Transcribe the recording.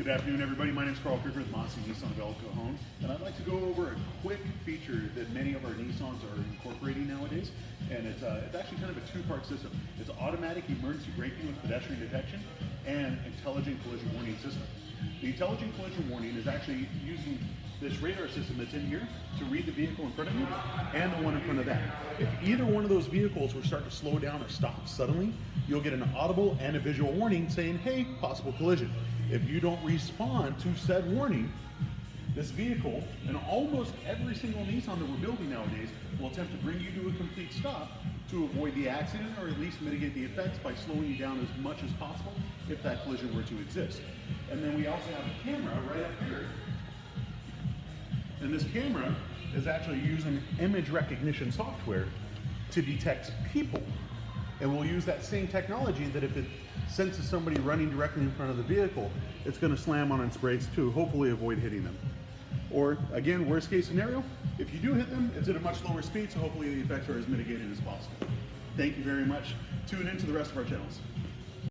Good afternoon, everybody. My name is Karl Kirker with Mossy Nissan Cajon, and I'd like to go over a quick feature that many of our Nissans are incorporating nowadays, and it's actually kind of a two-part system. It's automatic emergency braking with pedestrian detection and intelligent collision warning system. The intelligent collision warning is actually using this radar system that's in here to read the vehicle in front of you and the one in front of that. If either one of those vehicles were start to slow down or stop suddenly, you'll get an audible and a visual warning saying, hey, possible collision. If you don't respond to said warning, this vehicle, and almost every single Nissan that we're building nowadays, will attempt to bring you to a complete stop to avoid the accident or at least mitigate the effects by slowing you down as much as possible if that collision were to exist. And then we also have a camera right up here. And this camera is actually using image recognition software to detect people. And we'll use that same technology that if it senses somebody running directly in front of the vehicle, it's going to slam on its brakes to hopefully avoid hitting them. Or again, worst case scenario, if you do hit them, it's at a much lower speed, so hopefully the effects are as mitigated as possible. Thank you very much. Tune in to the rest of our channels.